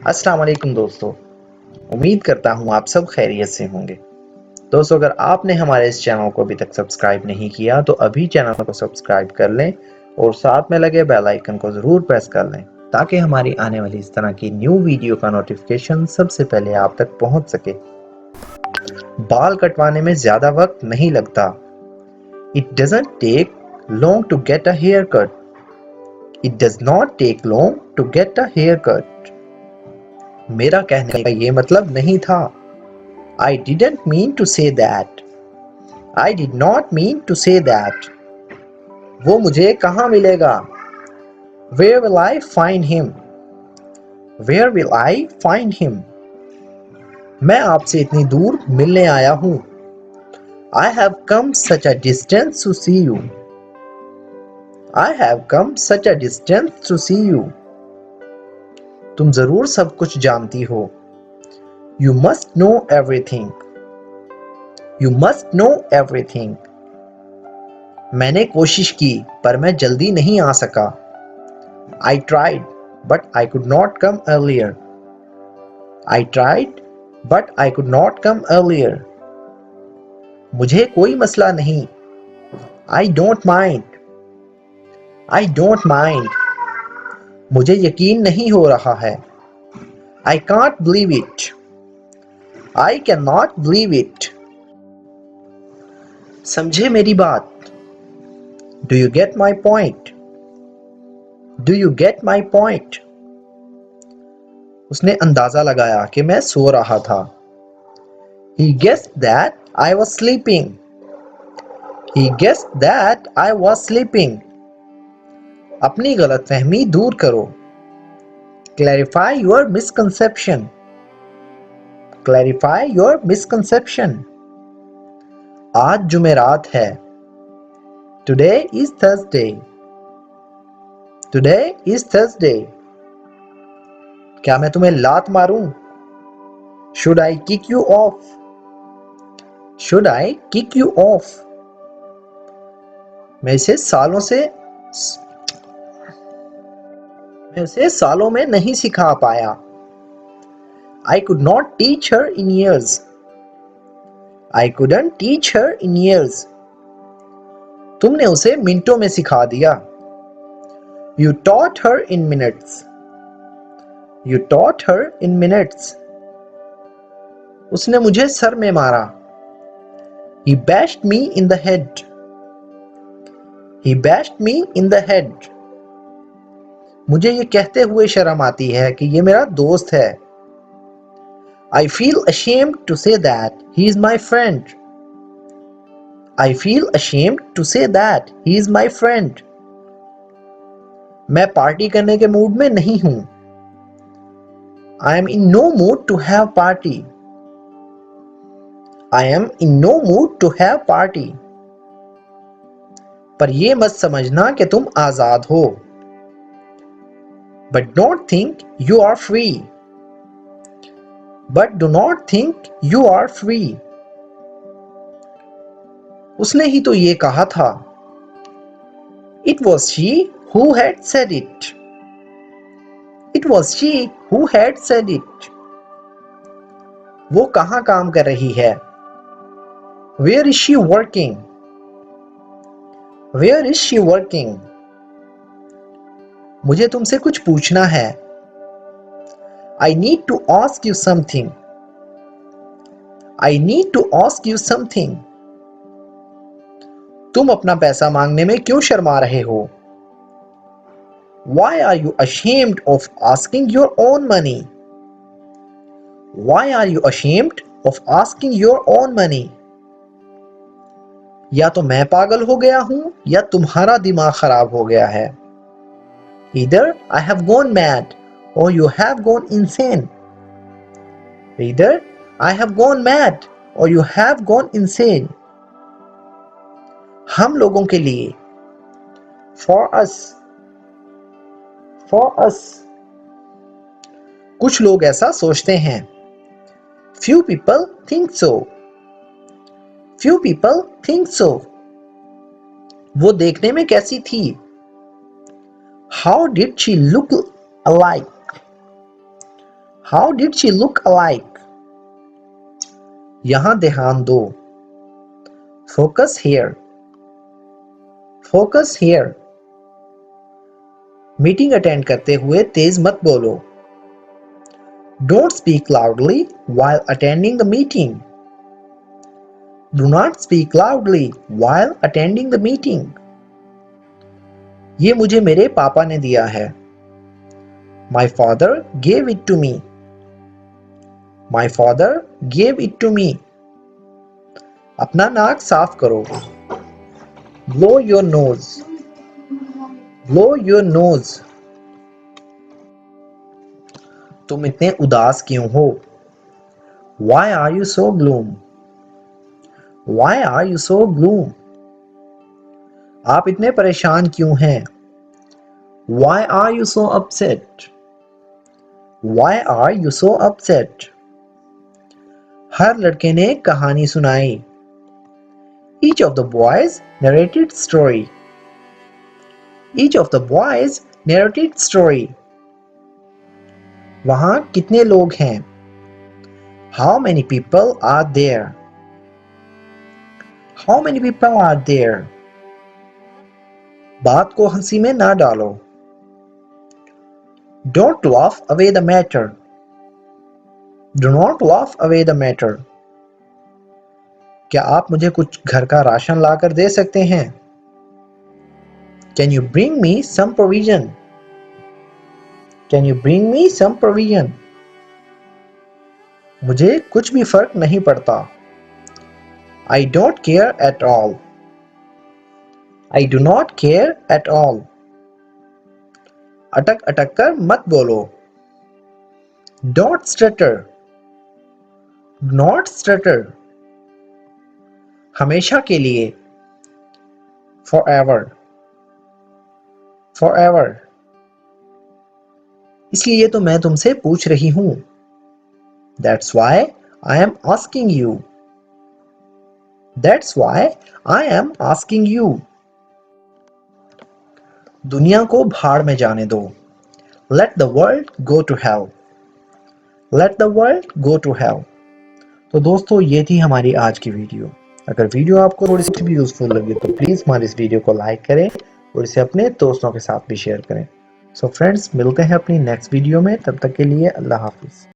अस्सलाम वालेकुम दोस्तों। उम्मीद करता हूँ आप सब खैरियत से होंगे। दोस्तों, अगर आपने हमारे इस चैनल को अभी तक सब्सक्राइब नहीं किया तो अभी चैनल को सब्सक्राइब कर लें और साथ में लगे बेल आइकन को ज़रूर प्रेस कर लें ताकि हमारी आने वाली इस तरह की न्यू वीडियो का नोटिफिकेशन सबसे पहले आप तक पहुंच सके। बाल कटवाने में ज़्यादा वक्त नहीं लगता। It doesn't take long to get a haircut. It does not take long to get a haircut. मेरा कहने का ये मतलब नहीं था। I didn't mean to say that. I did not mean to say that. वो मुझे कहाँ मिलेगा? Where will I find him? Where will I find him? मैं आपसे इतनी दूर मिलने आया हूँ। I have come such a distance to see you. I have come such a distance to see you. तुम जरूर सब कुछ जानती हो। You must know everything. You must know everything. मैंने कोशिश की पर मैं जल्दी नहीं आ सका। I tried, but I could not come earlier. I tried, but I could not come earlier. मुझे कोई मसला नहीं। I don't mind. I don't mind. मुझे यकीन नहीं हो रहा है। I can't believe it. I cannot believe it. समझे मेरी बात? Do you get my point? Do you get my point? उसने अंदाजा लगाया कि मैं सो रहा था। He guessed that I was sleeping. He guessed that I was sleeping. अपनी गलतफहमी दूर करो। Clarify your misconception. Clarify your misconception. आज जुमेरात है। Today is Thursday. Today is Thursday. क्या मैं तुम्हें लात मारूं? Should I kick you off? Should I kick you off? मैं इसे सालों में नहीं सिखा पाया। I could not teach her in years. I couldn't teach her in years. तुमने उसे मिनटों में सिखा दिया। You taught her in minutes. You taught her in minutes. उसने मुझे सर में मारा। He bashed me in the head. He bashed me in the head. मुझे ये कहते हुए शर्म आती है कि ये मेरा दोस्त है। I feel ashamed to say that he is my friend. I feel ashamed to say that he is my friend. मैं पार्टी करने के मूड में नहीं हूं। I am in no mood to have party. I am in no mood to have party. पर ये मत समझना कि तुम आजाद हो। But don't think you are free. But do not think you are free. उसने ही तो ये कहा था। It was she who had said it. It was she who had said it. वो कहाँ काम कर रही है? Where is she working? Where is she working? मुझे तुमसे कुछ पूछना है। I need to ask you something. I need to ask you something. तुम अपना पैसा मांगने में क्यों शर्मा रहे हो? Why are you ashamed of asking your own money? Why are you ashamed of asking your own money? या तो मैं पागल हो गया हूं या तुम्हारा दिमाग खराब हो गया है। Either I have gone mad or you have gone insane. Either I have gone mad or you have gone insane. हम लोगों के लिए। For us. For us. कुछ लोग ऐसा सोचते हैं। Few people think so. Few people think so. वो देखने में कैसी थी? How did she look alike? How did she look alike? यहाँ ध्यान दो. Focus here. Focus here. Meeting attend करते हुए तेज मत बोलो. Don't speak loudly while attending the meeting. Do not speak loudly while attending the meeting. ये मुझे मेरे पापा ने दिया है. My father gave it to me. My father gave it to me. अपना नाक साफ करो. Blow your nose. Blow your nose. तुम इतने उदास क्यों हो? Why are you so gloom? Why are you so gloom? आप इतने परेशान क्यों हैं? Why are you so upset? Why are you so upset? हर लड़के ने कहानी सुनाई. Each of the boys narrated story. Each of the boys narrated story. वहाँ कितने लोग हैं? How many people are there? How many people are there? बात को हंसी में ना डालो. Don't laugh away the matter. Do not laugh away the matter. क्या आप मुझे कुछ घर का राशन लाकर दे सकते हैं? Can you bring me some provision? Can you bring me some provision? मुझे कुछ भी फर्क नहीं पड़ता. I don't care at all. I do not care at all. अटक अटक कर मत बोलो. Don't stutter. Not stutter. हमेशा के लिए. Forever. Forever. इसलिए तो मैं तुमसे पूछ रही हूं. That's why I am asking you. That's why I am asking you. दुनिया को भाड़ में जाने दो. Let the world go to hell. Let the world go to hell. तो दोस्तों ये थी हमारी आज की वीडियो. अगर वीडियो आपको थोड़ी सी भी यूजफुल लगी तो प्लीज़ हमारे इस वीडियो को लाइक करें और इसे अपने दोस्तों के साथ भी शेयर करें. सो फ्रेंड्स, मिलते हैं अपनी नेक्स्ट वीडियो में. तब तक के लिए अल्लाह हाफिज़.